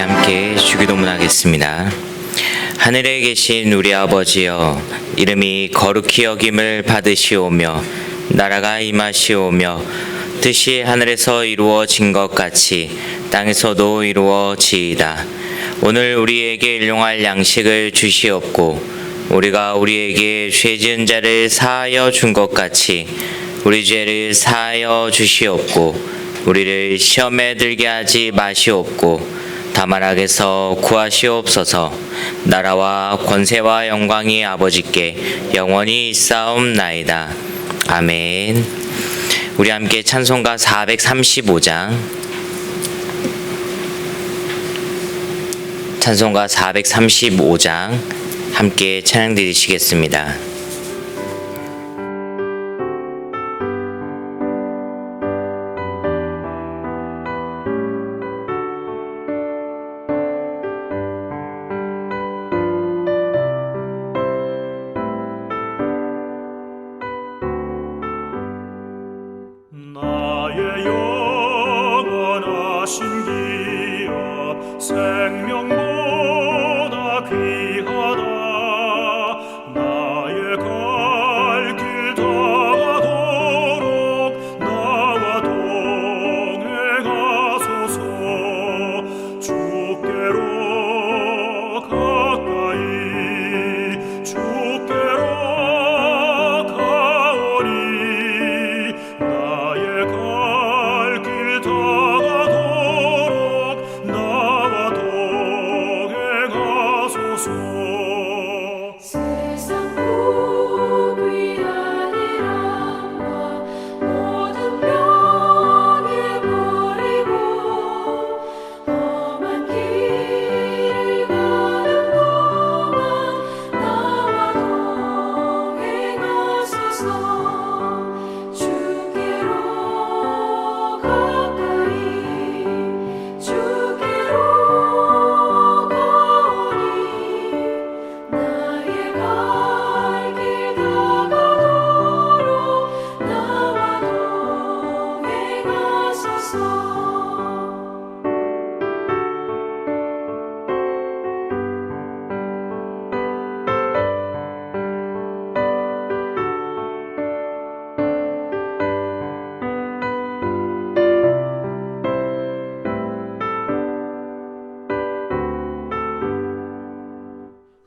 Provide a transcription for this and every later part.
함께 주기도문하겠습니다. 하늘에 계신 우리 아버지여, 이름이 거룩히 여김을 받으시오며 나라가 임하시오며 뜻이 하늘에서 이루어진 것 같이 땅에서도 이루어지이다. 오늘 우리에게 일용할 양식을 주시옵고 우리가 우리에게 죄 지은 자를 사하여 준 것 같이 우리 죄를 사하여 주시옵고 우리를 시험에 들게 하지 마시옵고 다만 악에서 구하시옵소서. 나라와 권세와 영광이 아버지께 영원히 있사옵나이다. 아멘. 우리 함께 찬송가 435장, 찬송가 435장 함께 찬양 드리시겠습니다. 나의 영원하신 기업 생명보다 귀하다. 나의 갈 길 다가도록 나와 동행하소서. 주께로 가까이 주께로 가오리. 나의 갈 길 다가도록 나와 동행하소서. 세상 복이 아니라 모든 병에 버리고 험한 길을 가는 동안 나와 동행하소서. 주께로 가까이 주께로 가오리. 나의 갈 길 다가도록 나와 동행하소서.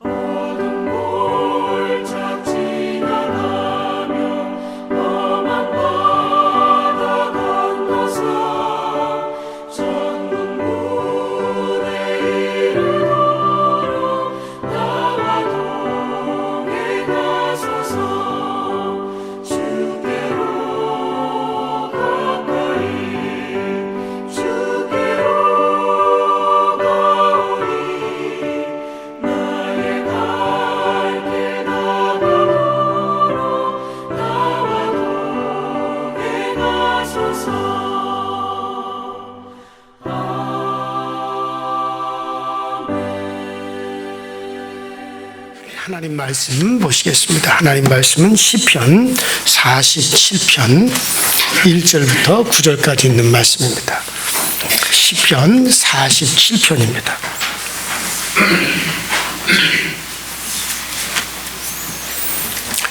어둠 골짝 지나가며 험한 바다 건너서 천국문에 이르도록 나와 동행하소서. 주께로 가까이 주께로 가오리. 나의 갈 길 다가도록 나와 동행하소서. 하나님 말씀 보시겠습니다. 하나님 말씀은 시편 47편 1절부터 9절까지 있는 말씀입니다. 시편 47편입니다.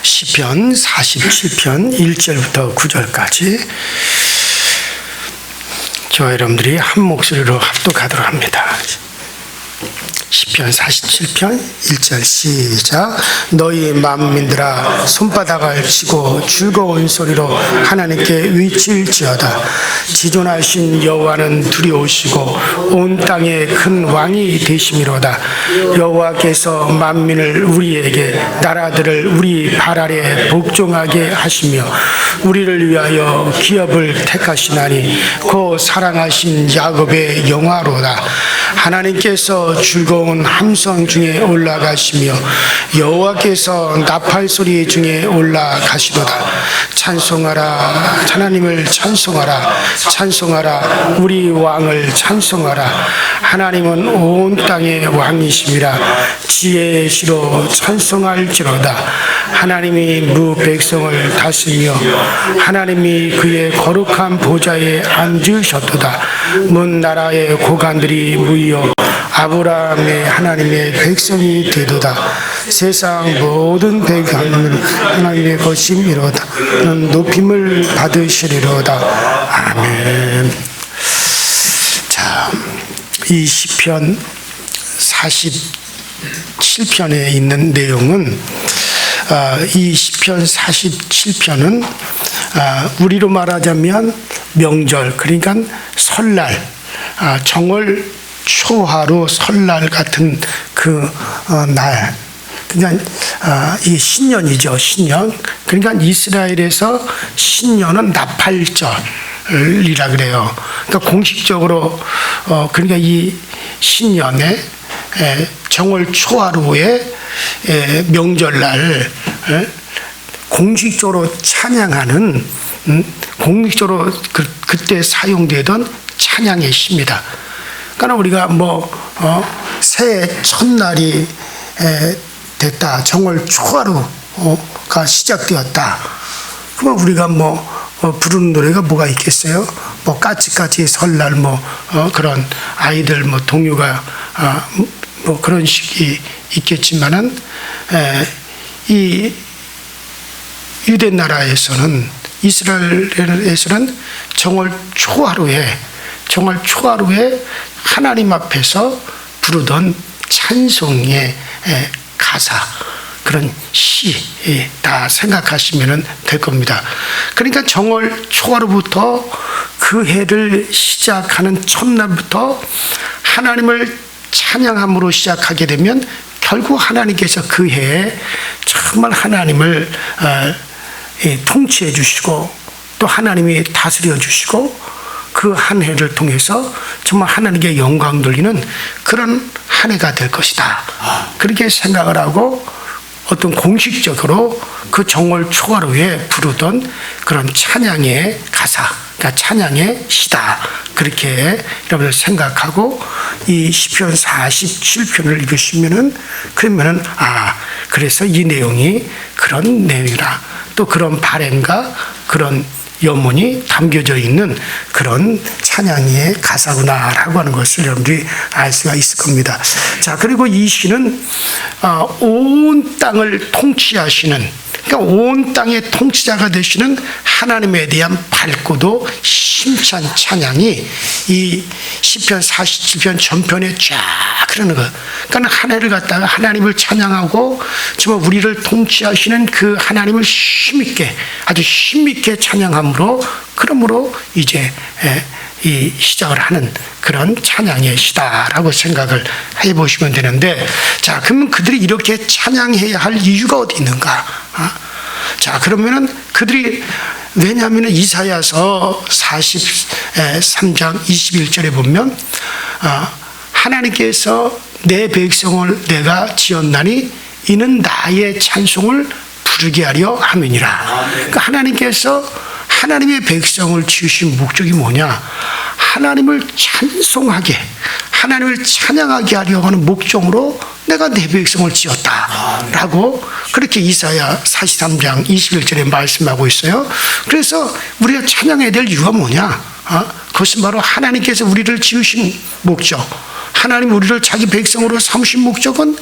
시편 47편 1절부터 9절까지 저와 여러분들이 한 목소리로 합독하도록 합니다. 시편 47편 1절 시작. 너희 만민들아 손바닥을 치고 즐거운 소리로 하나님께 위칠지어다. 지존하신 여호와는 두려우시고 온 땅에 큰 왕이 되심이로다. 여호와께서 만민을 우리에게 나라들을 우리 발 아래 복종하게 하시며 우리를 위하여 기업을 택하시나니 곧 사랑하신 야곱의 영화로다. 하나님께서 즐거운 함성 중에 올라가시며 여호와께서 나팔 소리 중에 올라가시도다. 찬송하라. 하나님을 찬송하라. 찬송하라. 우리 왕을 찬송하라. 하나님은 온 땅의 왕이심이라. 지혜의 시로 찬송할지로다. 하나님이 무 백성을 다스리며 하나님이 그의 거룩한 보좌에 앉으셨도다. 먼 나라의 고관들이 무이여 아브라함의 하나님의 백성이 되도다. 세상 모든 백성은 하나님의 것임이로다. 그는 높임을 받으시리로다. 아멘. 자, 이 시편 47편에 있는 내용은 이 시편 47편은 우리로 말하자면 명절, 그러니까 설날, 정월 초하루 설날 같은 그 날, 그러니까 이 신년이죠, 신년. 그러니까 이스라엘에서 신년은 나팔절이라 그래요. 그러니까 공식적으로 그러니까 이 신년에 정월 초하루에 명절날 공식적으로 찬양하는 공식적으로 그때 사용되던 찬양의 시입니다. 그러니까 우리가 새해 첫날이 됐다, 정월 초하루가 시작되었다. 그러면 우리가 부르는 노래가 뭐가 있겠어요? 까치까치 설날 그런 아이들 동요가 그런 식이 있겠지만은 이 유대 나라에서는 이스라엘에서는 정월 초하루에 하나님 앞에서 부르던 찬송의 가사, 그런 시다 생각하시면 될 겁니다. 그러니까 정월 초하루부터 그 해를 시작하는 첫날부터 하나님을 찬양함으로 시작하게 되면 결국 하나님께서 그 해에 정말 하나님을 통치해 주시고 또 하나님이 다스려 주시고 그 한 해를 통해서 정말 하나님께 영광 돌리는 그런 한 해가 될 것이다. 그렇게 생각을 하고 어떤 공식적으로 그 정월 초하루에 부르던 그런 찬양의 가사, 그러니까 찬양의 시다. 그렇게 여러분들 생각하고 이 시편 47편을 읽으시면은 그러면은 그래서 이 내용이 그런 내용이라, 또 그런 바램과 그런 염원이 담겨져 있는 그런 찬양의 가사구나라고 하는 것을 여러분들이 알 수가 있을 겁니다. 자, 그리고 이 시는 온 땅을 통치하시는, 그러니까 온 땅의 통치자가 되시는 하나님에 대한 밝고도 힘찬 찬양이 이 시편 47편 전편에 쫙 흐르는 것. 그러니까 한 해를 갖다가 하나님을 찬양하고 정말 우리를 통치하시는 그 하나님을 힘있게, 아주 힘있게 찬양함으로, 그러므로 이제 이 시작을 하는 그런 찬양의 시다라고 생각을 해보시면 되는데, 자, 그러면 그들이 이렇게 찬양해야 할 이유가 어디 있는가? 자, 그러면은 그들이, 왜냐하면 이사야서 43장 21절에 보면 하나님께서 내 백성을 내가 지었나니 이는 나의 찬송을 부르게 하려 함이니라. 그러니까 하나님께서 하나님의 백성을 지으신 목적이 뭐냐? 하나님을 찬송하게, 하나님을 찬양하게 하려고 하는 목적으로 내가 내 백성을 지었다라고 그렇게 이사야 43장 21절에 말씀하고 있어요. 그래서 우리가 찬양해야 될 이유가 뭐냐? 그것은 바로 하나님께서 우리를 지으신 목적, 하나님 우리를 자기 백성으로 삼으신 목적은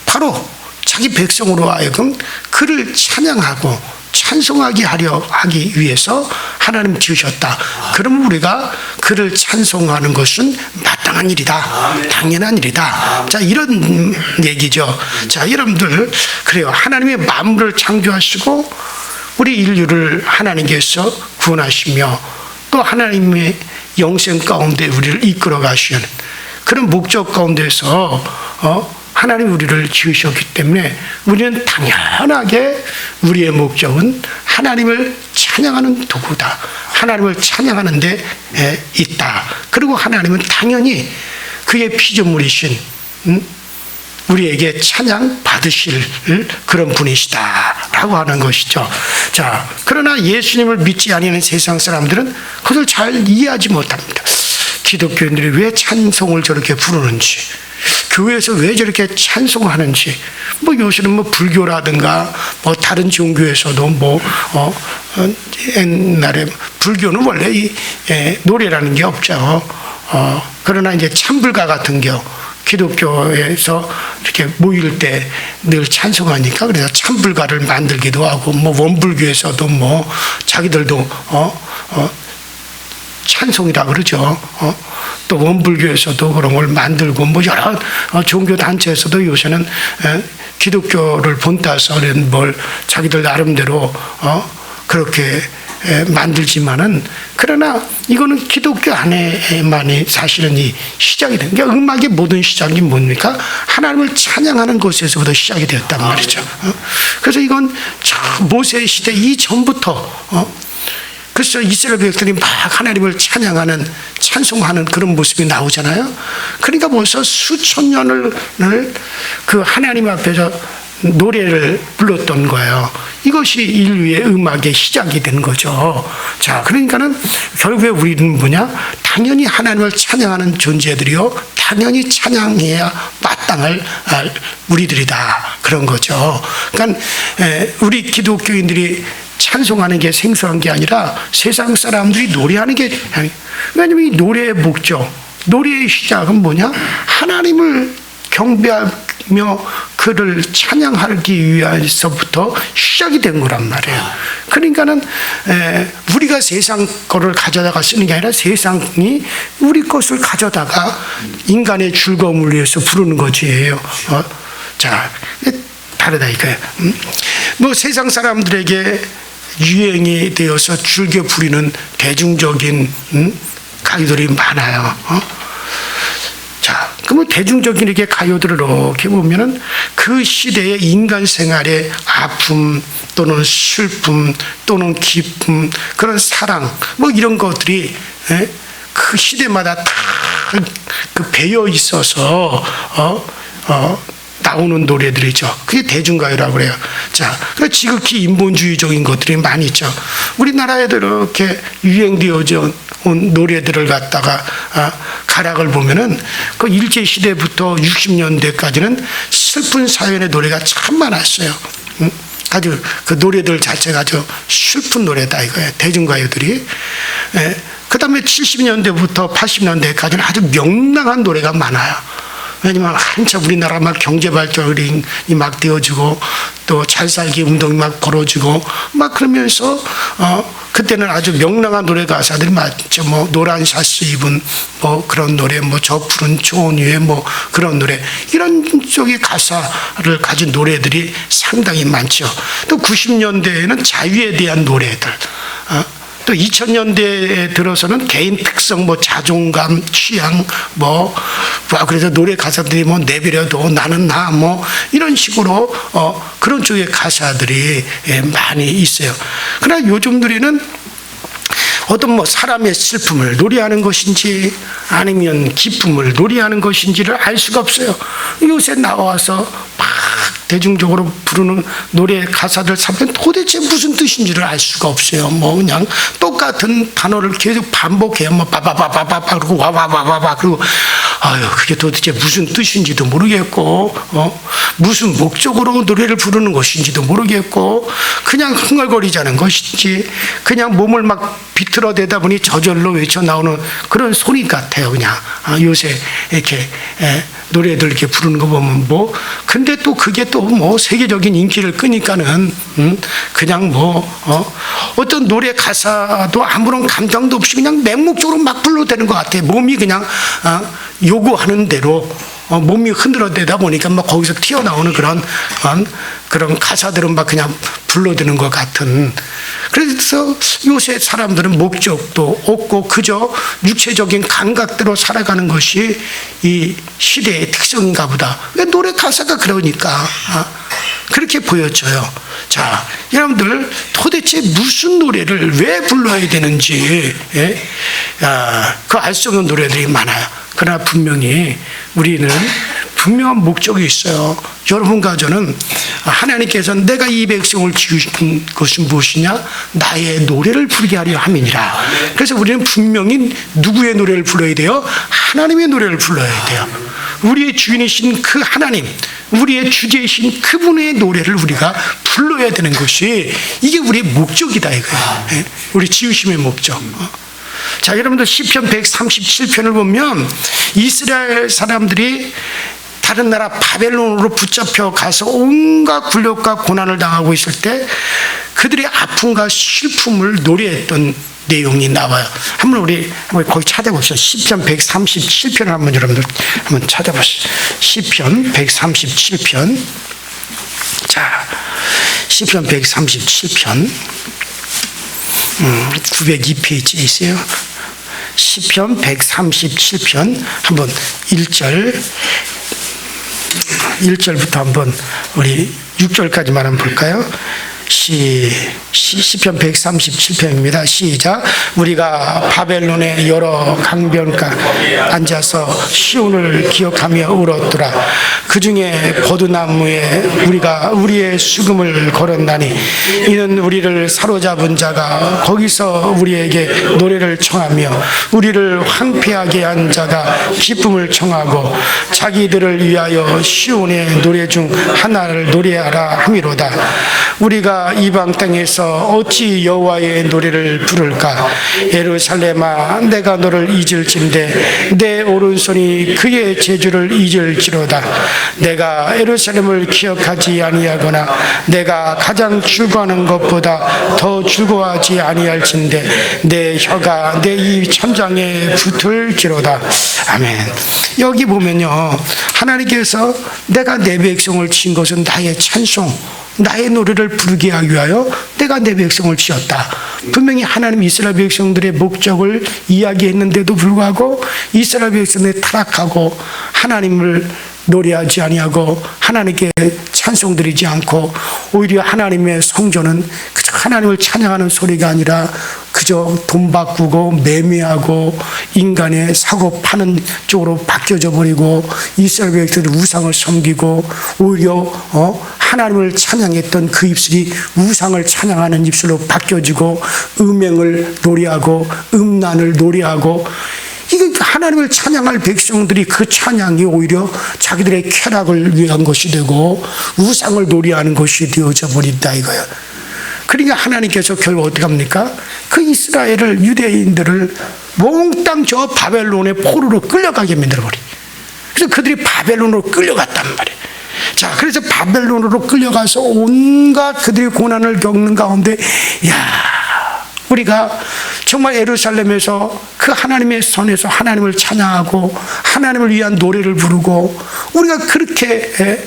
바로 자기 백성으로 하여금 그를 찬양하고 찬송하게 하기 위해서 하나님 지으셨다. 그러면 우리가 그를 찬송하는 것은 마땅한 일이다. 당연한 일이다. 자, 이런 얘기죠. 자, 여러분들, 그래요. 하나님의 만물을 창조하시고 우리 인류를 하나님께서 구원하시며 또 하나님의 영생 가운데 우리를 이끌어 가시는 그런 목적 가운데서 하나님 우리를 지으셨기 때문에 우리는 당연하게 우리의 목적은 하나님을 찬양하는 도구다. 하나님을 찬양하는 데 있다. 그리고 하나님은 당연히 그의 피조물이신 우리에게 찬양 받으실 그런 분이시다라고 하는 것이죠. 자, 그러나 예수님을 믿지 아니하는 세상 사람들은 그것을 잘 이해하지 못합니다. 기독교인들이 왜 찬송을 저렇게 부르는지, 교회에서 왜 저렇게 찬송하는지, 요새는 불교라든가 다른 종교에서도 옛날에 불교는 원래 이 노래라는 게 없죠. 그러나 이제 찬불가 같은 경우 기독교에서 이렇게 모일 때 늘 찬송하니까 그래서 찬불가를 만들기도 하고 뭐 원불교에서도 뭐 자기들도 찬송이라 그러죠. 또 원불교에서도 그런 걸 만들고 뭐 여러 종교 단체에서도 요새는 기독교를 본따서 뭘 자기들 나름대로 그렇게 만들지만은 그러나 이거는 기독교 안에만이 사실은 이 시작이 된 그러니까 음악의 모든 시작이 뭡니까? 하나님을 찬양하는 것에서부터 시작이 되었단 말이죠. 그래서 이건 모세 시대 이전부터 그래서 이스라엘 백성들이 막 하나님을 찬양하는 찬송하는 그런 모습이 나오잖아요. 그러니까 벌써 수천 년을 그 하나님 앞에서 노래를 불렀던 거예요. 이것이 인류의 음악의 시작이 된 거죠. 자, 그러니까는 결국에 우리는 뭐냐? 당연히 하나님을 찬양하는 존재들이요. 당연히 찬양해야 마땅할 우리들이다. 그런 거죠. 그러니까 우리 기독교인들이 찬송하는 게 생소한 게 아니라 세상 사람들이 노래하는 게 왜냐하면 이 노래의 목적, 노래의 시작은 뭐냐? 하나님을 경배하며 그를 찬양하기 위해서부터 시작이 된 거란 말이에요. 그러니까는 우리가 세상 거를 가져다가 쓰는 게 아니라 세상이 우리 것을 가져다가 인간의 즐거움을 위해서 부르는 거지예요. 자, 다르다 이거예요. 뭐 세상 사람들에게 유행이 되어서 즐겨 부리는 대중적인 가요들이 많아요. 자, 그러면 대중적인 이렇게 가요들을 이렇게 보면은 그 시대의 인간 생활의 아픔 또는 슬픔 또는 기쁨 그런 사랑 뭐 이런 것들이 그 시대마다 다 그 배어 있어서 나오는 노래들이죠. 그게 대중가요라고 그래요. 자, 지극히 인본주의적인 것들이 많이 있죠. 우리나라에도 이렇게 유행되어져 온 노래들을 갖다가 가락을 보면은 그 일제 시대부터 60년대까지는 슬픈 사연의 노래가 참 많았어요. 아주 그 노래들 자체가 아주 슬픈 노래다 이거예요. 대중가요들이. 그 다음에 70년대부터 80년대까지는 아주 명랑한 노래가 많아요. 왜냐면 한참 우리나라 막 경제 발전이 막 되어지고 또 잘 살기 운동이 막 벌어지고 막 그러면서 그때는 아주 명랑한 노래 가사들이 많죠. 뭐 노란 샤스 입은 뭐 그런 노래, 뭐 저 푸른 초원 위에 뭐 그런 노래 이런 쪽의 가사를 가진 노래들이 상당히 많죠. 또 90년대에는 자유에 대한 노래들. 또 2000년대에 들어서는 개인 특성, 뭐 자존감, 취향, 그래서 노래 가사들이 뭐 내버려둬 나는 나 뭐 이런 식으로 그런 쪽의 가사들이 많이 있어요. 그러나 요즘 노래는 어떤 뭐 사람의 슬픔을 노래하는 것인지 아니면 기쁨을 노래하는 것인지를 알 수가 없어요. 요새 나와서 막 대중적으로 부르는 노래 가사들 사면 도대체 무슨 뜻인지를 알 수가 없어요. 뭐 그냥 똑같은 단어를 계속 반복해요. 뭐 바바바바바바 그리고 와와와와와 그리고 그게 도대체 무슨 뜻인지도 모르겠고 무슨 목적으로 노래를 부르는 것인지도 모르겠고 그냥 흥얼거리자는 것인지 그냥 몸을 막 비틀어대다 보니 저절로 외쳐 나오는 그런 소리 같아요. 그냥 요새 이렇게 노래들 이렇게 부르는 거 보면 근데 또 그게 또 뭐 세계적인 인기를 끄니까는 그냥 어떤 노래 가사도 아무런 감정도 없이 그냥 맹목적으로 막 불러대는 것 같아요. 몸이 그냥 요구하는 대로 몸이 흔들어대다 보니까 막 거기서 튀어나오는 그런 가사들은 막 그냥 불러대는 것 같은. 그래서 요새 사람들은 목적도 없고 그저 육체적인 감각대로 살아가는 것이 이 시대의 특성인가 보다. 노래 가사가 그러니까 그렇게 보여져요. 자, 여러분들 도대체 무슨 노래를 왜 불러야 되는지 그 알 수 없는 노래들이 많아요. 그러나 분명히 우리는 분명한 목적이 있어요. 여러분과 저는 하나님께서는 내가 이 백성을 지으신 것이 무엇이냐? 나의 노래를 부르게 하려 함이니라. 그래서 우리는 분명히 누구의 노래를 불러야 돼요? 하나님의 노래를 불러야 돼요. 우리의 주인이신 그 하나님, 우리의 주제이신 그분의 노래를 우리가 불러야 되는 것이 이게 우리의 목적이다 이거예요. 우리 지으심의 목적. 자, 여러분들 시편 137편을 보면 이스라엘 사람들이 다른 나라 바벨론으로 붙잡혀 가서 온갖 굴욕과 고난을 당하고 있을 때 그들의 아픔과 슬픔을 노래했던 내용이 나와요. 한번 거기 찾아보시죠. 시편 137편을 한번 여러분들 한번 찾아보시죠. 시편 137편. 자, 시편 137편 902페이지에 있어요. 시편 137편 한번 1절부터 한번 우리 6절까지만 한번 볼까요? 시편 137편입니다. 시작. 우리가 바벨론의 여러 강변가 앉아서 시온을 기억하며 울었더라. 그 중에 버드나무에 우리가 우리의 수금을 걸었나니 이는 우리를 사로잡은 자가 거기서 우리에게 노래를 청하며 우리를 황폐하게 한 자가 기쁨을 청하고 자기들을 위하여 시온의 노래 중 하나를 노래하라 함이로다. 우리가 이방 땅에서 어찌 여호와의 노래를 부를까? 예루살렘아, 내가 너를 잊을진대 내 오른손이 그의 제주를 잊을지로다. 내가 예루살렘을 기억하지 아니하거나 내가 가장 즐거워하는 것보다 더 즐거워하지 아니할진대 내 혀가 내 입 천장에 붙을지로다. 아멘. 여기 보면요, 하나님께서 내가 내 백성을 친 것은 나의 찬송, 나의 노래를 부르게 하기 위하여 내가 내 백성을 지었다. 분명히 하나님 이스라엘 백성들의 목적을 이야기했는데도 불구하고 이스라엘 백성들이 타락하고 하나님을 노래하지 아니하고 하나님께 찬송 드리지 않고 오히려 하나님의 성전은 그저 하나님을 찬양하는 소리가 아니라 그저 돈 바꾸고 매매하고 인간의 사고 파는 쪽으로 바뀌어져 버리고 이스라엘 백성들이 우상을 섬기고 오히려 하나님을 찬양했던 그 입술이 우상을 찬양하는 입술로 바뀌어지고 음행을 노래하고 음란을 노래하고, 이게 하나님을 찬양할 백성들이 그 찬양이 오히려 자기들의 쾌락을 위한 것이 되고 우상을 노래하는 것이 되어져 버린다 이거예요. 그러니까 하나님께서 결국 어떻게 합니까? 그 이스라엘을, 유대인들을 몽땅 저 바벨론의 포로로 끌려가게 만들어버려. 그래서 그들이 바벨론으로 끌려갔단 말이에요. 자, 그래서 바벨론으로 끌려가서 온갖 그들이 고난을 겪는 가운데, 우리가 정말 예루살렘에서 그 하나님의 선에서 하나님을 찬양하고 하나님을 위한 노래를 부르고 우리가 그렇게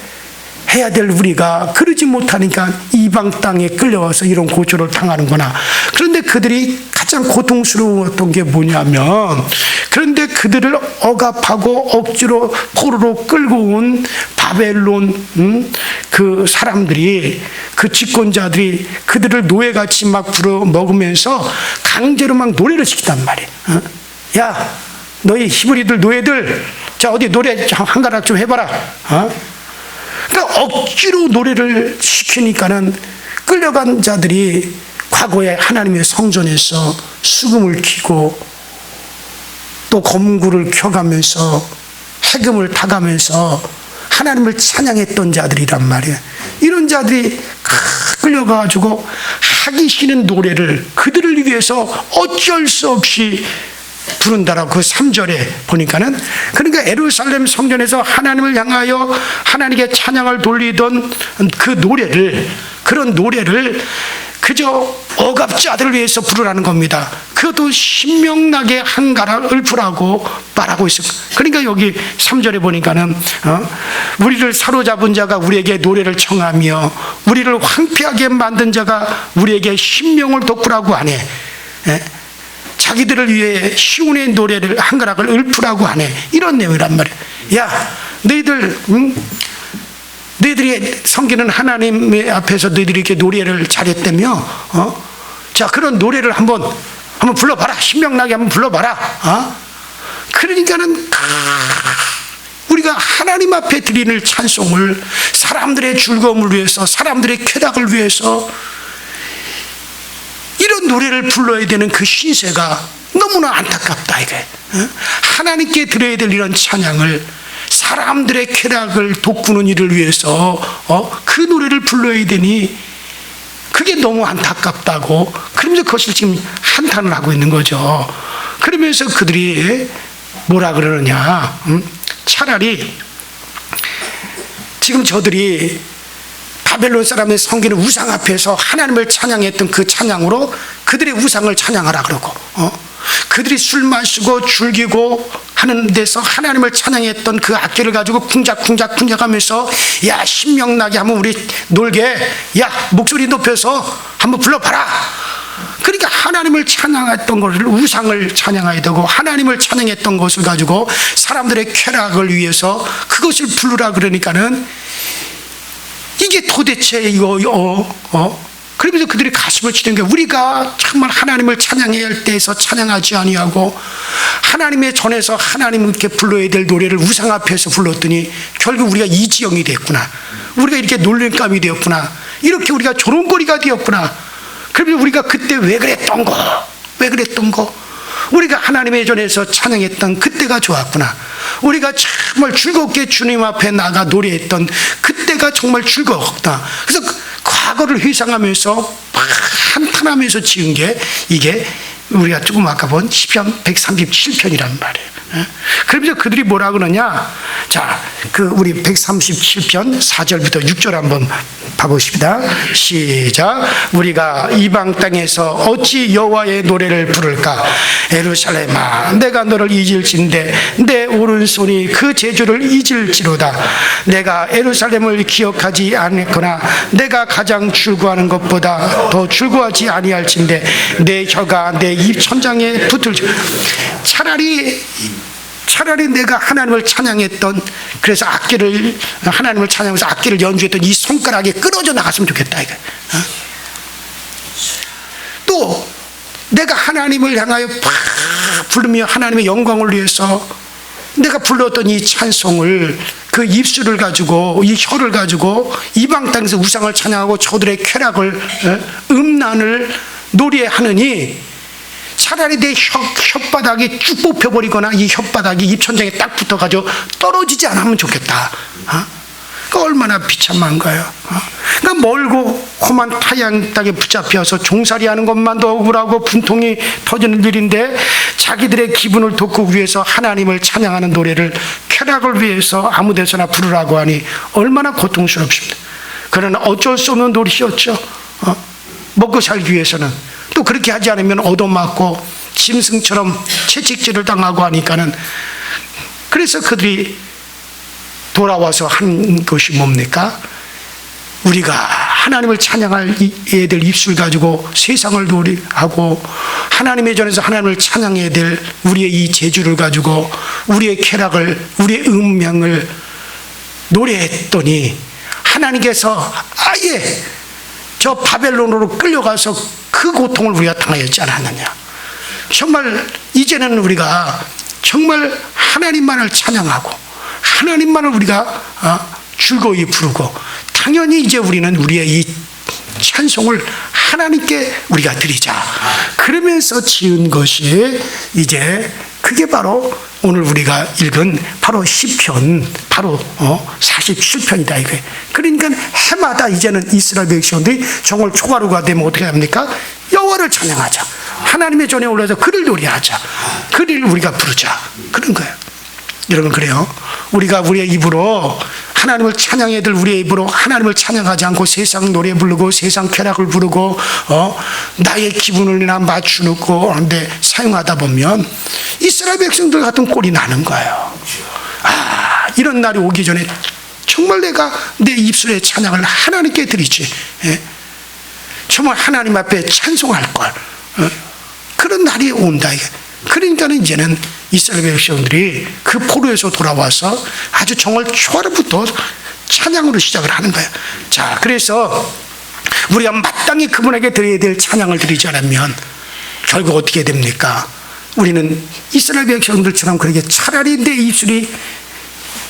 해야 될 우리가 그러지 못하니까 이방 땅에 끌려와서 이런 고초를 당하는구나. 그런데 그들이 가장 고통스러웠던 게 뭐냐면, 그런데 그들을 억압하고 억지로 포로로 끌고 온 바벨론 그 사람들이, 그 집권자들이 그들을 노예같이 막 부려 먹으면서 강제로 막 노래를 시키단 말이에요. 야, 너희 히브리들 노예들, 자 어디 노래 한 가락 좀 해봐라. 그러니까 억지로 노래를 시키니까는 끌려간 자들이 과거에 하나님의 성전에서 수금을 키고 또 검구를 켜가면서 해금을 타가면서 하나님을 찬양했던 자들이란 말이에요. 이런 자들이 끌려가가지고 하기 싫은 노래를 그들을 위해서 어쩔 수 없이 부른다라고 그 3절에 보니까는, 그러니까 예루살렘 성전에서 하나님을 향하여 하나님께 찬양을 돌리던 그 노래를, 그런 노래를 그저 억압자들을 위해서 부르라는 겁니다. 그것도 신명나게 한가락 읊으라고 말하고 있어요. 그러니까 여기 3절에 보니까는 우리를 사로잡은 자가 우리에게 노래를 청하며 우리를 황폐하게 만든 자가 우리에게 신명을 돋구라고 하네. 자기들을 위해 시온의 노래를 한가락을 읊으라고 하네. 이런 내용이란 말이야. 야, 너희들이 섬기는 하나님 앞에서 너희들이 이렇게 노래를 잘했다며? 자, 그런 노래를 한번 불러봐라. 신명나게 한번 불러봐라. 그러니까는 우리가 하나님 앞에 드리는 찬송을 사람들의 즐거움을 위해서, 사람들의 쾌락을 위해서 이런 노래를 불러야 되는 그 신세가 너무나 안타깝다 이게. 하나님께 드려야 될 이런 찬양을 사람들의 쾌락을 돋구는 일을 위해서 그 노래를 불러야 되니 그게 너무 안타깝다고, 그러면서 그것을 지금 한탄을 하고 있는 거죠. 그러면서 그들이 뭐라 그러느냐, 차라리 지금 저들이 바벨론 사람의 섬기는 우상 앞에서 하나님을 찬양했던 그 찬양으로 그들의 우상을 찬양하라 그러고, 그들이 술 마시고 즐기고 하는 데서 하나님을 찬양했던 그 악기를 가지고 쿵작쿵작 하면서, 야, 신명나게 한번 우리 놀게, 야, 목소리 높여서 한번 불러봐라. 그러니까 하나님을 찬양했던 것을, 우상을 찬양해야 되고 하나님을 찬양했던 것을 가지고 사람들의 쾌락을 위해서 그것을 부르라 그러니까는 이게 도대체 이거 그러면서 그들이 가슴을 치는 게, 우리가 정말 하나님을 찬양해야 할 때에서 찬양하지 아니하고 하나님의 전에서 하나님께 불러야 될 노래를 우상 앞에서 불렀더니 결국 우리가 이지영이 됐구나, 우리가 이렇게 놀림감이 되었구나, 이렇게 우리가 조롱거리가 되었구나. 그러면 우리가 그때 왜 그랬던 거, 우리가 하나님의 전에서 찬양했던 그때가 좋았구나, 우리가 정말 즐겁게 주님 앞에 나가 노래했던 그때가 정말 즐거웠다. 그래서 과거를 회상하면서 한탄하면서 지은 게 이게 우리가 조금 아까 본 시편 137편이란 말이에요. 그러면서 그들이 뭐라 그러냐, 자, 우리 137편 4절부터 6절 한번 봐보십니다. 시작. 우리가 이방 땅에서 어찌 여호와의 노래를 부를까? 예루살렘아, 내가 너를 잊을진대 내 오른손이 그 제주를 잊을지로다. 내가 예루살렘을 기억하지 않거나 내가 가장 즐거워하는 것보다 더 즐거워하지 아니할진대 내 혀가 내 입 천장에 붙을. 차라리 내가 하나님을 찬양했던, 그래서 악기를, 하나님을 찬양해서 악기를 연주했던 이 손가락이 끊어져 나갔으면 좋겠다 이거. 또 내가 하나님을 향하여 팍 부르며 하나님의 영광을 위해서 내가 불렀던 이 찬송을, 그 입술을 가지고, 이 혀를 가지고 이방 땅에서 우상을 찬양하고 저들의 쾌락을, 음란을 노래하느니 차라리 내 혓바닥이 쭉 뽑혀버리거나 이 혓바닥이 입천장에 딱 붙어가지고 떨어지지 않으면 좋겠다. 그러니까 얼마나 비참한가요? 그러니까 멀고 험한 타양 땅에 붙잡혀서 종살이하는 것만도 억울하고 분통이 터지는 일인데, 자기들의 기분을 돋구기 위해서 하나님을 찬양하는 노래를 쾌락을 위해서 아무 데서나 부르라고 하니 얼마나 고통스럽습니다. 그러나 어쩔 수 없는 노릇이었죠. 먹고 살기 위해서는. 또 그렇게 하지 않으면 얻어맞고 짐승처럼 채찍질을 당하고 하니까는, 그래서 그들이 돌아와서 한 것이 뭡니까? 우리가 하나님을 찬양할 애들 입술 가지고 세상을 노래하고 하나님의 전에서 하나님을 찬양해야 될 우리의 이 재주를 가지고 우리의 쾌락을, 우리의 음명을 노래했더니 하나님께서 아예 저 바벨론으로 끌려가서 그 고통을 우리가 당하였지 않았느냐. 정말 이제는 우리가 정말 하나님만을 찬양하고 하나님만을 우리가 즐거이 부르고, 당연히 이제 우리는 우리의 이 찬송을 하나님께 우리가 드리자. 그러면서 지은 것이 이제 그게 바로 오늘 우리가 읽은 바로 시편, 바로 47편이다 이거예요. 그러니까 해마다 이제는 이스라엘 백성들이 정월 초하루가 되면 어떻게 합니까? 여호와를 찬양하자. 하나님의 전에 올라서 그를 노래하자. 그를 우리가 부르자. 그런 거예요. 여러분, 그래요. 우리가 우리의 입으로 하나님을 찬양해야 될 우리의 입으로 하나님을 찬양하지 않고 세상 노래 부르고 세상 쾌락을 부르고 나의 기분을나 맞추고 하는데 사용하다 보면 이스라엘 백성들 같은 꼴이 나는 거예요. 이런 날이 오기 전에 정말 내가 내 입술의 찬양을 하나님께 드리지, 정말 하나님 앞에 찬송할 걸, 그런 날이 온다 이게. 그러니까는 이제는 이스라엘 백성들이 그 포로에서 돌아와서 아주 정월 초하루부터 찬양으로 시작을 하는 거예요. 자, 그래서 우리가 마땅히 그분에게 드려야 될 찬양을 드리지 않으면 결국 어떻게 됩니까? 우리는 이스라엘 백성들처럼 그렇게 차라리 내 입술이,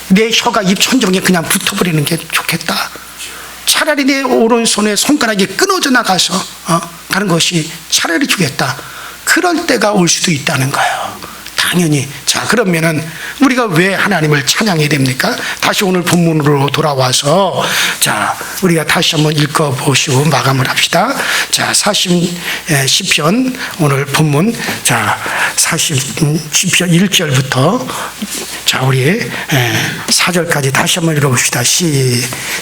내 혀가 입 천정에 그냥 붙어버리는 게 좋겠다. 차라리 내 오른손에 손가락이 끊어져 나가서 가는 것이 차라리 주겠다. 그럴 때가 올 수도 있다는 거예요. 당연히. 자, 그러면은 우리가 왜 하나님을 찬양해야 됩니까? 다시 오늘 본문으로 돌아와서 자, 우리가 다시 한번 읽어보시고 마감을 합시다. 자, 10편 오늘 본문 자, 10편 1절부터 자, 우리 4절까지 다시 한번 읽어봅시다.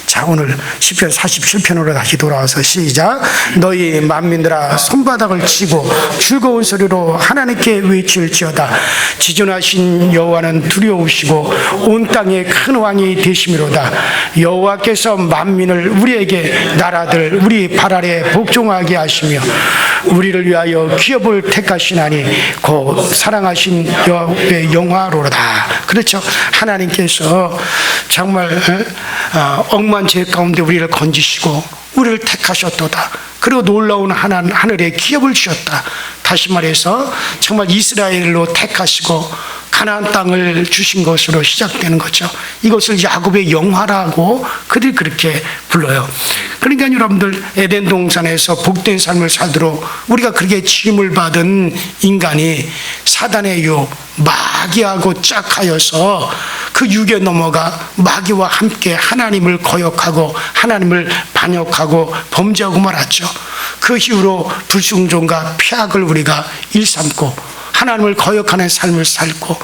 자, 오늘 10편 47편으로 다시 돌아와서 시작. 너희 만민들아 손바닥을 치고 즐거운 소리로 하나님께 외칠지어다. 지존하신 여호와는 두려우시고 온 땅에 큰 왕이 되심이로다. 여호와께서 만민을 우리에게 나라들 우리 발 아래 복종하게 하시며 우리를 위하여 기업을 택하시나니 곧 사랑하신 여호와의 영화로다. 그렇죠. 하나님께서 정말 억만 죄 가운데 우리를 건지시고 우리를 택하셨도다. 그리고 놀라운 하늘의 기업을 주셨다. 다시 말해서 정말 이스라엘로 택하시고 가나안 땅을 주신 것으로 시작되는 거죠. 이것을 야곱의 영화라고 그들이 그렇게 불러요. 그러니까 여러분들 에덴 동산에서 복된 삶을 살도록 우리가 그렇게 지음을 받은 인간이 사단의 유 마귀하고 짝하여서 그 육에 넘어가 마귀와 함께 하나님을 거역하고 하나님을 반역하고 범죄하고 말았죠. 그 이후로 불순종과 폐악을 우리가 일삼고 하나님을 거역하는 삶을 살고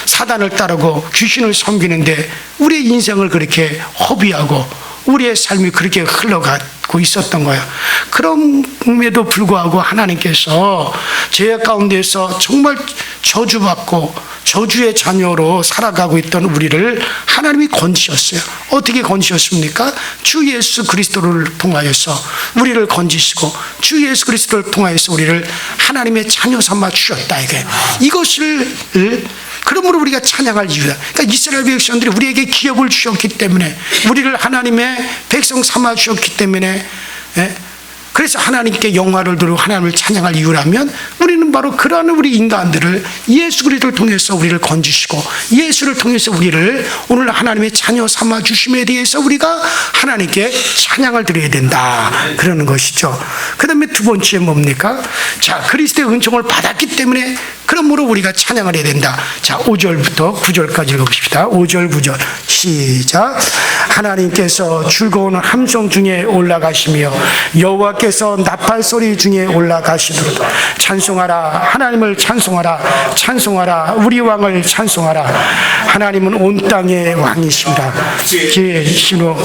사단을 따르고 귀신을 섬기는데 우리의 인생을 그렇게 허비하고 우리의 삶이 그렇게 흘러가고 있었던 거예요. 그럼에도 불구하고 하나님께서 죄악 가운데서 정말 저주받고 저주의 자녀로 살아가고 있던 우리를 하나님이 건지셨어요. 어떻게 건지셨습니까? 주 예수 그리스도를 통하여서 우리를 건지시고 주 예수 그리스도를 통하여서 우리를 하나님의 자녀 삼아 주셨다. 이것을 그러므로 우리가 찬양할 이유다. 그러니까 이스라엘 백성들이 우리에게 기업을 주셨기 때문에 우리를 하나님의 백성 삼아 주셨기 때문에 그래서 하나님께 영화를 두르고 하나님을 찬양할 이유라면 우리는 바로 그러한 우리 인간들을 예수 그리스도를 통해서 우리를 건지시고 예수를 통해서 우리를 오늘 하나님의 자녀 삼아 주심에 대해서 우리가 하나님께 찬양을 드려야 된다. 그러는 것이죠. 그 다음에 두 번째 뭡니까? 자, 그리스도의 은총을 받았기 때문에 그러므로 우리가 찬양을 해야 된다. 자, 5절부터 9절까지 읽어보십시다. 5절 9절 시작. 하나님께서 즐거운 함성 중에 올라가시며 여호와께서 나팔 소리 중에 올라가시도록 찬송하라. 하나님을 찬송하라. 찬송하라. 우리 왕을 찬송하라. 하나님은 온 땅의 왕이십니다. 계시로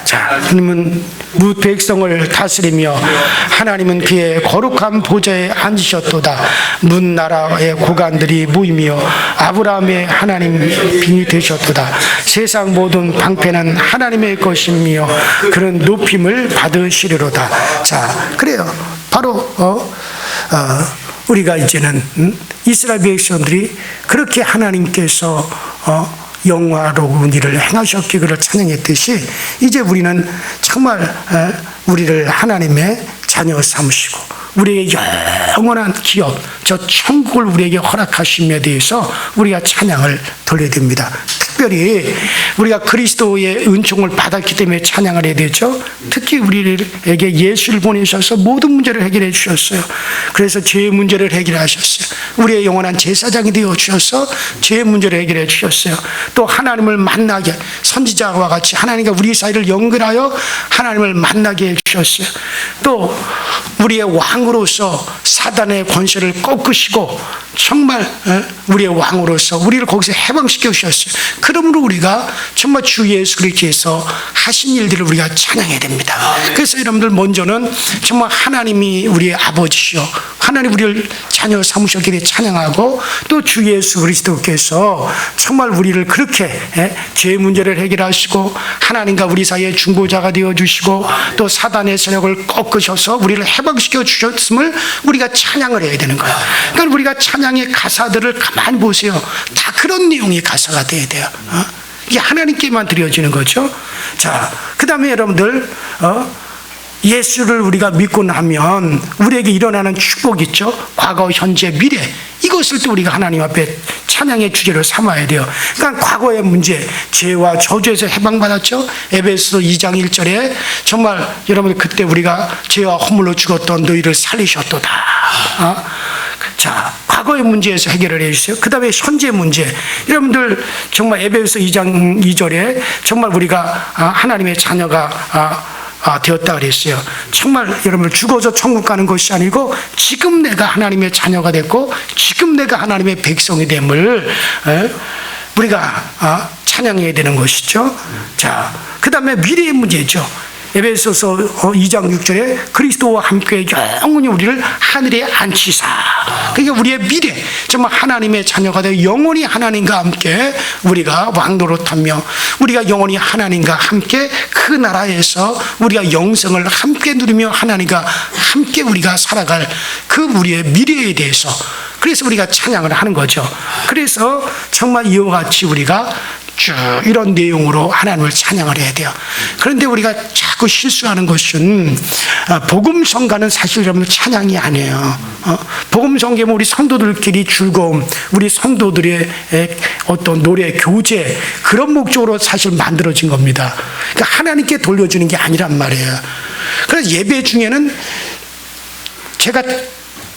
자, 하나님은 무 백성을 다스리며 하나님은 그의 거룩한 보좌에 앉으셨도다. 문 나라의 고관들이 모이며 아브라함의 하나님 빙이 되셨도다. 세상 모든 방패는 하나님의 것이며 그런 높임을 받으시리로다. 자, 그래요. 바로 우리가 이제는 이스라엘 백성들이 그렇게 하나님께서 영화로운 일을 행하셨기 그를 찬양했듯이 이제 우리는 정말 우리를 하나님의 자녀 삼으시고 우리의 영원한 기업 저 천국을 우리에게 허락하심에 대해서 우리가 찬양을 돌려야 됩니다. 특별히 우리가 그리스도의 은총을 받았기 때문에 찬양을 해야 되죠. 특히 우리에게 예수를 보내셔서 모든 문제를 해결해 주셨어요. 그래서 죄의 문제를 해결하셨어요. 우리의 영원한 제사장이 되어 주셔서 죄의 문제를 해결해 주셨어요. 또 하나님을 만나게 선지자와 같이 하나님과 우리 사이를 연결하여 하나님을 만나게 해 주셨어요. 또 우리의 왕으로서 사단의 권세를 꺾으시고 정말 우리의 왕으로서 우리를 거기서 해방시켜 주셨어요. 그러므로 우리가 정말 주 예수 그리스도께서 하신 일들을 우리가 찬양해야 됩니다. 그래서 여러분들 먼저는 정말 하나님이 우리의 아버지시여 하나님 우리를 자녀 삼으셨기 때문에 찬양하고 또 주 예수 그리스도께서 정말 우리를 그렇게 죄의 문제를 해결하시고 하나님과 우리 사이의 중보자가 되어주시고 또 사단의 세력을 꺾으셔서 우리를 해방시켜 주셨음을 우리가 찬양을 해야 되는 거예요. 그러니까 우리가 찬양의 가사들을 가만히 보세요. 다 그런 내용의 가사가 돼야 돼요. 이게 하나님께만 드려지는 거죠. 자, 그 다음에 여러분들 예수를 우리가 믿고 나면 우리에게 일어나는 축복이 있죠. 과거, 현재, 미래 이것을 또 우리가 하나님 앞에 찬양의 주제로 삼아야 돼요. 그러니까 과거의 문제, 죄와 저주에서 해방받았죠. 에베소서 2장 1절에 정말 여러분 그때 우리가 죄와 허물로 죽었던 너희를 살리셨도다. 자, 과거의 문제에서 해결을 해주세요. 그 다음에 현재 문제. 여러분들 정말 에베소서 2장 2절에 정말 우리가 하나님의 자녀가 되었다 그랬어요. 정말 여러분 죽어서 천국 가는 것이 아니고 지금 내가 하나님의 자녀가 됐고 지금 내가 하나님의 백성이 됨을 우리가 찬양해야 되는 것이죠. 자, 그 다음에 미래의 문제죠. 에베소서 2장 6절에 그리스도와 함께 영원히 우리를 하늘에 앉히사. 그러니까 우리의 미래, 정말 하나님의 자녀가 되어 영원히 하나님과 함께 우리가 왕노릇하며 우리가 영원히 하나님과 함께 그 나라에서 우리가 영생을 함께 누리며 하나님과 함께 우리가 살아갈 그 우리의 미래에 대해서, 그래서 우리가 찬양을 하는 거죠. 그래서 정말 이와 같이 우리가 쭉 이런 내용으로 하나님을 찬양을 해야 돼요. 그런데 우리가 자꾸 실수하는 것은 복음성가는 사실 여러분 찬양이 아니에요. 복음성가면 우리 성도들끼리 즐거움, 우리 성도들의 어떤 노래 교제, 그런 목적으로 사실 만들어진 겁니다. 그러니까 하나님께 돌려주는 게 아니란 말이에요. 그래서 예배 중에는 제가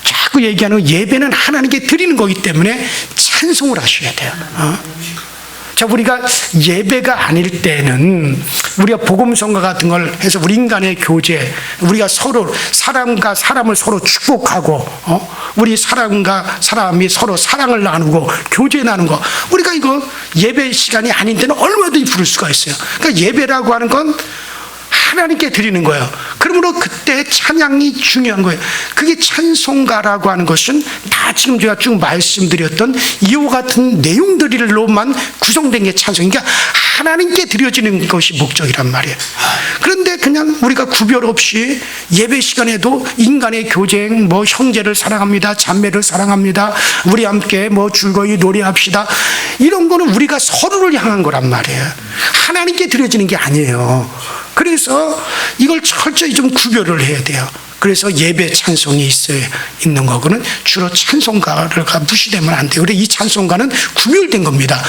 자꾸 얘기하는 예배는 하나님께 드리는 거기 때문에 찬송을 하셔야 돼요. 자, 우리가 예배가 아닐 때는 우리가 복음성가 같은 걸 해서 우리 인간의 교제, 우리가 서로 사람과 사람을 서로 축복하고 우리 사람과 사람이 서로 사랑을 나누고 교제 나누는 거, 우리가 이거 예배 시간이 아닌 데는 얼마든지 부를 수가 있어요. 그러니까 예배라고 하는 건 하나님께 드리는 거예요. 그러므로 그때 찬양이 중요한 거예요. 그게 찬송가라고 하는 것은 다 지금 제가 쭉 말씀드렸던 이와 같은 내용들로만 구성된 게 찬송. 그러니까 하나님께 드려지는 것이 목적이란 말이에요. 그런데 그냥 우리가 구별 없이 예배 시간에도 인간의 교쟁, 뭐 형제를 사랑합니다, 자매를 사랑합니다, 우리 함께 뭐 즐거이 노래합시다, 이런 거는 우리가 서로를 향한 거란 말이에요. 하나님께 드려지는 게 아니에요. 그래서 이걸 철저히 좀 구별을 해야 돼요. 그래서 예배 찬송이 있는 거고는 주로 찬송가가 무시되면 안 돼요. 그래서 이 찬송가는 구별된 겁니다.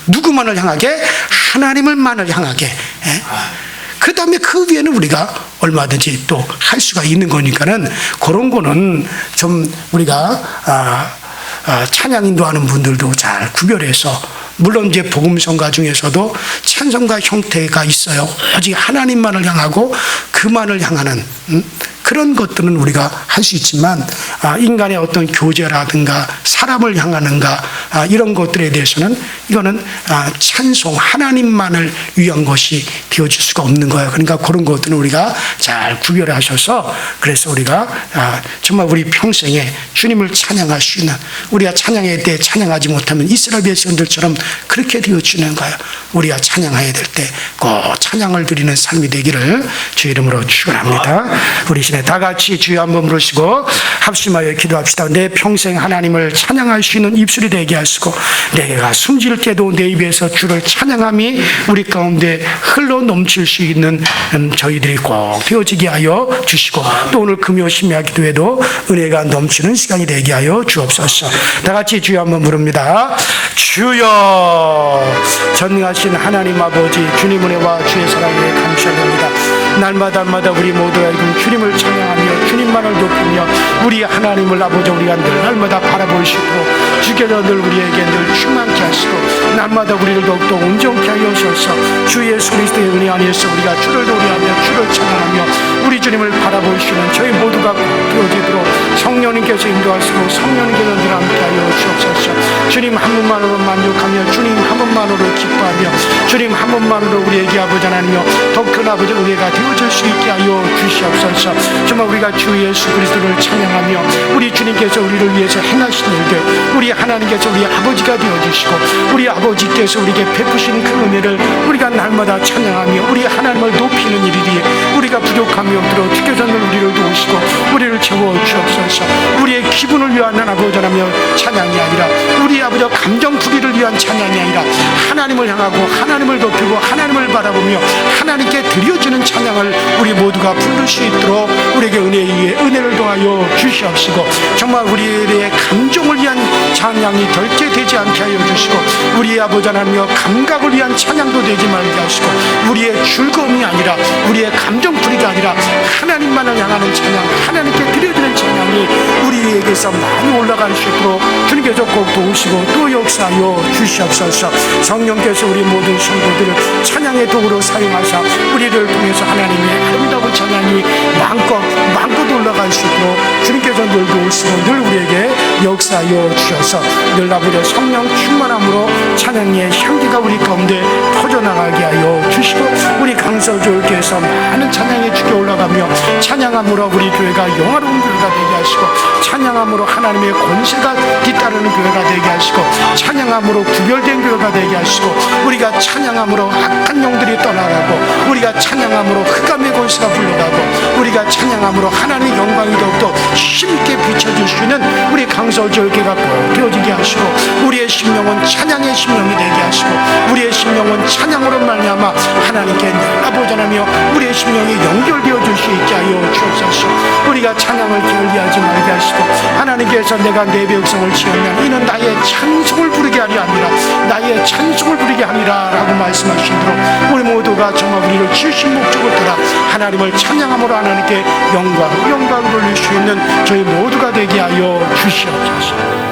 누구만을 향하게? 하나님을만을 향하게. 그 다음에 그 위에는 우리가 얼마든지 또 할 수가 있는 거니까는 그런 거는 좀 우리가 찬양 인도하는 분들도 잘 구별해서, 물론 이제 복음성가 중에서도 찬송가 형태가 있어요. 오직 하나님만을 향하고 그만을 향하는 그런 것들은 우리가 할 수 있지만 인간의 어떤 교제라든가 사람을 향하는가 이런 것들에 대해서는 이거는 찬송 하나님만을 위한 것이 되어질 수가 없는 거예요. 그러니까 그런 것들은 우리가 잘 구별하셔서, 그래서 우리가 정말 우리 평생에 주님을 찬양할 수 있는, 우리가 찬양에 대해 찬양하지 못하면 이스라엘 백성들처럼 그렇게 되어지는 거예요. 우리가 찬양해야 될 때 꼭 찬양을 드리는 삶이 되기를 주 이름으로 축원합니다. 우리 시대 다 같이 주여 한번 부르시고 합심하여 기도합시다. 내 평생 하나님을 찬양할 수 있는 입술이 되게 하시고, 내가 숨질 때도 내 입에서 주를 찬양함이 우리 가운데 흘러 넘칠 수 있는 저희들이 꼭 되어지게 하여 주시고, 또 오늘 금요 심야 기도에도 은혜가 넘치는 시간이 되게 하여 주옵소서. 다 같이 주여 한번 부릅니다. 주여, 전능하신 하나님 아버지, 주님 은혜와 주의 사랑에 감사드립니다. 날마다 우리 모두가 지금 주님을 찬양하며 주님만을 높이며 우리 하나님을 아버지 우리가 늘 날마다 바라볼 수 있도록 주께서 늘 우리에게 늘 충만케 하시고 날마다 우리를 더욱더 온전케 하여서 주 예수 그리스도의 은혜 안에서 우리가 주를 노래하며 주를 찬양하며 우리 주님을 바라볼 수 있는 저희 모두가 되어지도록 성령님께서 인도하시고 성령님께서 늘 함께하여 주옵소서. 주님 한 분만으로 만족하며 주님 한 분만으로 기뻐하며 주님 한 분만으로 우리에게 아버지 하나님여 더 큰 아버지 은혜가 되어질 수 있게 하여 주시옵소서. 정말 우리가 주 예수 그리스도를 찬양하며 우리 주님께서 우리를 위해서 행하신 일들, 우리 하나님께서 우리 아버지가 되어주시고 우리 아버지께서 우리에게 베푸시는 그 은혜를 우리가 날마다 찬양하며 우리 하나님을 높이는 일이니 우리가 부족함이 없도록 주께서 늘 우리를 도우시고 우리를 채워 주옵소서. 우리의 기분을 위한 아버지 하나며 찬양이 아니라 우리 아버지 감정 풀이를 위한 찬양이 아니라 하나님을 향하고 하나님을 높이고 하나님을 바라보며 하나님께 드려지는 찬양을 우리 모두가 부를 수 있도록 우리에게 은혜를 더하여 주시옵시고, 정말 우리의 감정을 위한 찬양이 덜게 되지 않게 하여 주시고 우리의 아버지 하나님여 감각을 위한 찬양도 되지 말게 하시고 우리의 즐거움이 아니라 우리의 감정풀이가 아니라 하나님만을 향하는 찬양, 하나님께 드려지는 찬양이 우리에게서 많이 올라갈 수 있도록 주님께서 꼭 도우시고 또 역사하여 주시옵소서. 성령께서 우리 모든 성도들을 찬양의 도구로 사용하사 우리를 통해서 하나님의 아름다운 찬양이 마음껏 올라갈 수 있도록 주님께서 늘 도우시고 늘 우리에게 역사하여 주셔서 늘 아버지의 성령 충만함으로 찬양의 향기가 우리 가운데 퍼져나가게 하여 주시고 우리 강서교회에서 많은 찬양의 주께 올라가며 찬양함으로 우리 교회가 영화로운 교회가 되게 하시고 찬양함으로 하나님의 권세가 뒤따르는 교회가 되게 하시고 찬양함으로 구별된 교회가 되게 하시고 우리가 찬양함으로 악한 영들이 떠나가고 우리가 찬양함으로 흑암의 권세가 불러가고 우리가 찬양함으로 하나님의 영광이 더욱더 힘있게 비춰질 수 있는 우리 강서교회가 꼭 되어지게 하시고 우리의 심령은 찬양의 심령이 되게 하시고 우리의 심령은 찬양으로 말미암아 하나님께 아버지 하나며 우리의 심령이 연결되어질 수 있게 하여 주옵소서. 우리가 찬양을 게을리하지 말게 하시고 하나님께서 내가 내 백성을 지으면 이는 나의 찬송을 부르게 하리 아니라 나의 찬송을 부르게 하리라 라고 말씀하신 대로 우리 모두가 정말 우리를 지으신 목적을 따라 하나님을 찬양함으로 하나님께 영광을 돌릴 수 있는 저희 모두가 되게 하여 주시옵소서.